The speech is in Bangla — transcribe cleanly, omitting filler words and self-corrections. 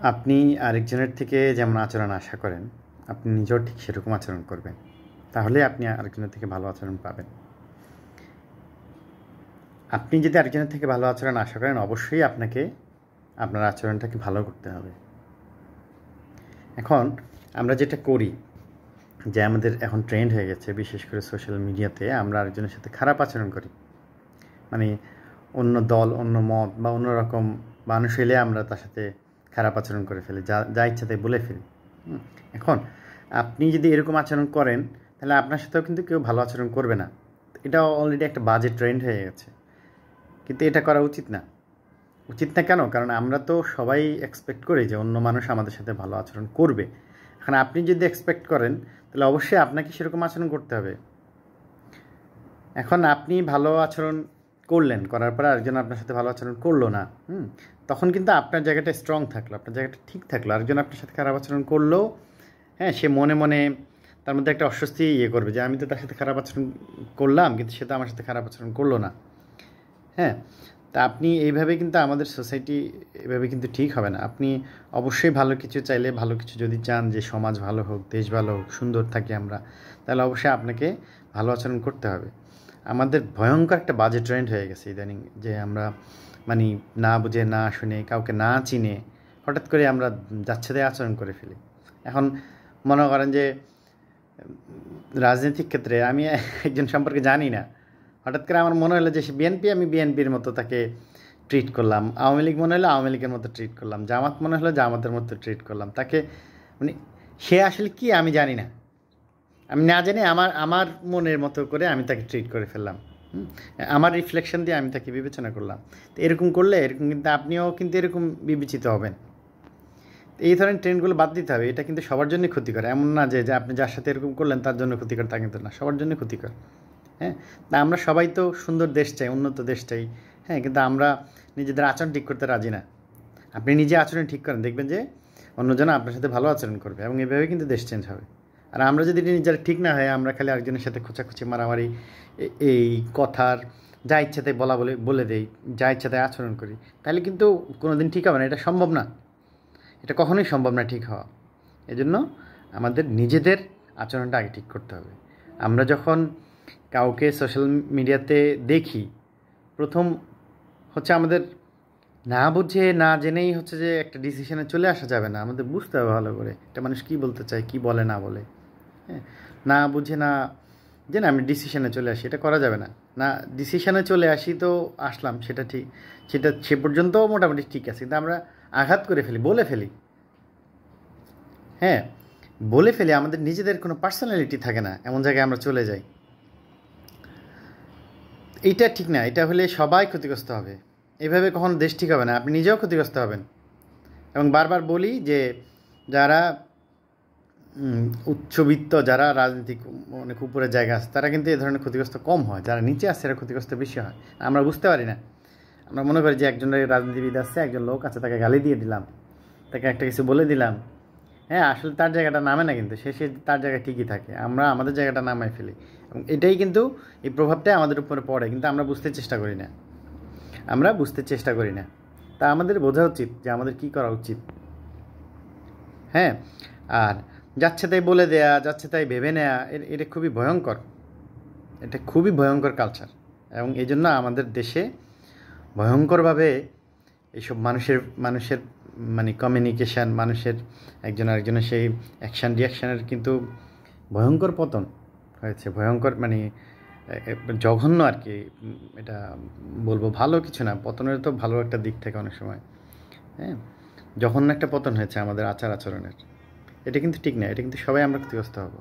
আপনি আরেকজনের থেকে যেমন আচরণ আশা করেন, আপনি নিজেও ঠিক সেরকম আচরণ করবেন। তাহলে আপনি আরেকজনের থেকে ভালো আচরণ পাবেন। আপনি যদি আরেকজনের থেকে ভালো আচরণ আশা করেন, অবশ্যই আপনাকে আপনার আচরণটাকে ভালো করতে হবে। এখন আমরা যেটা করি, যে আমাদের এখন ট্রেন্ড হয়ে গেছে, বিশেষ করে সোশ্যাল মিডিয়াতে আমরা আরেকজনের সাথে খারাপ আচরণ করি। মানে অন্য দল, অন্য মত বা অন্য রকম মানুষ এলে আমরা তার সাথে খারাপ আচরণ করে ফেলি, যা ইচ্ছা তাই বলে ফেলি। এখন আপনি যদি এরকম আচরণ করেন, তাহলে আপনার সাথেও কিন্তু কেউ ভালো আচরণ করবে না। এটা অলরেডি একটা বাজে ট্রেন্ড হয়ে গেছে, কিন্তু এটা করা উচিত না। উচিত না কেন? কারণ আমরা তো সবাই এক্সপেক্ট করি যে অন্য মানুষ আমাদের সাথে ভালো আচরণ করবে। এখন আপনি যদি এক্সপেক্ট করেন, তাহলে অবশ্যই আপনাকে সেরকম আচরণ করতে হবে। এখন আপনি ভালো আচরণ করলেন, করার পরে আরেকজন আপনার সাথে ভালো আচরণ করলো না, তখন কিন্তু আপনার জায়গাটা স্ট্রং থাকলো, আপনার জায়গাটা ঠিক থাকলো। আরেকজন আপনার সাথে খারাপ আচরণ করলেও সে মনে মনে তার মধ্যে একটা অস্বস্তি করবে যে আমি তো তার সাথে খারাপ আচরণ করলাম, কিন্তু সে তো আমার সাথে খারাপ আচরণ করলো না। তা আপনি এইভাবে কিন্তু আমাদের সোসাইটি এভাবে কিন্তু ঠিক হবে না। আপনি অবশ্যই ভালো কিছু চাইলে, ভালো কিছু যদি চান যে সমাজ ভালো হোক, দেশ ভালো হোক, সুন্দর থাকি আমরা, তাহলে অবশ্যই আপনাকে ভালো আচরণ করতে হবে। আমাদের ভয়ঙ্কর একটা বাজে ট্রেন্ড হয়ে গেছে ইদানিং, যে আমরা মানে না বুঝে, না শুনে, কাউকে না চিনে হঠাৎ করে আমরা যাচ্ছে তাই আচরণ করে ফেলি। এখন মনে করেন যে রাজনৈতিক ক্ষেত্রে আমি একজন সম্পর্কে জানি না, হঠাৎ করে আমার মনে হলো যে সে বিএনপি, আমি বিএনপির মতো তাকে ট্রিট করলাম। আওয়ামী লীগ মনে হলো আওয়ামী লীগের মতো ট্রিট করলাম। জামাত মনে হলো জামাতের মতো ট্রিট করলাম তাকে। মানে সে আসলে কি আমি জানি না, আমি না জেনে আমার আমার মনের মতো করে আমি তাকে ট্রিট করে ফেললাম। আমার রিফ্লেকশন দিয়ে আমি তাকে বিবেচনা করলাম। তো এরকম করলে এরকম কিন্তু আপনিও কিন্তু এরকম বিবেচিত হবেন। এই ধরনের ট্রেন্ডগুলো বাদ দিতে হবে। এটা কিন্তু সবার জন্যই ক্ষতিকর। এমন না যে আপনি যার সাথে এরকম করলেন তার জন্য ক্ষতিকর, তা কিন্তু না, সবার জন্য ক্ষতিকর। তা আমরা সবাই তো সুন্দর দেশ চাই, উন্নত দেশ চাই। কিন্তু আমরা নিজেদের আচরণ ঠিক করতে রাজি না। আপনি নিজে আচরণ ঠিক করেন, দেখবেন যে অন্যজন আপনার সাথে ভালো আচরণ করবে, এবং এভাবে কিন্তু দেশ চেঞ্জ হবে। আর আমরা যদি নিজেরা ঠিক না হয়, আমরা খালি আরেকজনের সাথে খোঁচাখুচি, মারামারি, এই কথার যা ইচ্ছাতে বলে দেই, যা ইচ্ছাতে আচরণ করি, তাহলে কিন্তু কোনো দিন ঠিক হবে না। এটা সম্ভব না, এটা কখনোই সম্ভব না ঠিক হওয়া। এজন্য আমাদের নিজেদের আচরণটা আগে ঠিক করতে হবে। আমরা যখন কাউকে সোশ্যাল মিডিয়াতে দেখি, প্রথম হচ্ছে আমাদের না বুঝে, না জেনেই হচ্ছে যে একটা ডিসিশনে চলে আসা যাবে না। আমাদের বুঝতে হবে ভালো করে একটা মানুষ কী বলতে চায়, কী বলে না বলে। না বুঝে, না জেনে আমি ডিসিশনে চলে আসি, এটা করা যাবে না। না ডিসিশনে চলে আসি তো আসলাম, সেটা ঠিক, সেটা সে পর্যন্ত মোটামুটি ঠিক আছে, কিন্তু আমরা আঘাত করে ফেলি, বলে ফেলি। বলে ফেলি, আমাদের নিজেদের কোনো পার্সোনালিটি থাকে না, এমন জায়গায় আমরা চলে যাই। এইটা ঠিক না। এটা হলে সবাই ক্ষতিগ্রস্ত হবে। এভাবে কখনো দেশ ঠিক হবে না, আপনি নিজেও ক্ষতিগ্রস্ত হবেন। এবং বারবার বলি যে যারা উচ্চবিত্ত, যারা রাজনীতিক অনেক উপরের জায়গা আছে, তারা কিন্তু এ ধরনের ক্ষতিগ্রস্ত কম হয়। যারা নিচে আসছে এরা ক্ষতিগ্রস্ত বেশি হয়। আমরা বুঝতে পারি না। আমরা মনে করি যে একজন রাজনীতিবিদ আসছে, একজন লোক আছে, তাকে গালি দিয়ে দিলাম, তাকে একটা কিছু বলে দিলাম। আসলে তার জায়গাটা নামে না, কিন্তু সে তার জায়গায় ঠিকই থাকে। আমরা আমাদের জায়গাটা নামাই ফেলি, এবং এটাই কিন্তু এই প্রভাবটাই আমাদের উপরে পড়ে, কিন্তু আমরা বুঝতে চেষ্টা করি না। তা আমাদের বোঝা উচিত যে আমাদের কী করা উচিত। আর যাচ্ছে তাই বলে দেয়া, যাচ্ছে তাই ভেবে নেয়া, এটা খুবই ভয়ঙ্কর কালচার। এবং এই জন্য আমাদের দেশে ভয়ঙ্করভাবে এইসব মানুষের মানে কমিউনিকেশান, মানুষের একজন আরেকজনের সেই অ্যাকশান রিয়াকশানের কিন্তু ভয়ঙ্কর পতন হয়েছে। ভয়ঙ্কর মানে জঘন্য আর কি। এটা বলবো ভালো কিছু না, পতনের তো ভালো একটা দিক থাকে অনেক সময়। জঘন্য একটা পতন হয়েছে আমাদের আচার আচরণের। এটা কিন্তু ঠিক না, এটা কিন্তু সবাই আমরা ক্ষতিগ্রস্ত হব।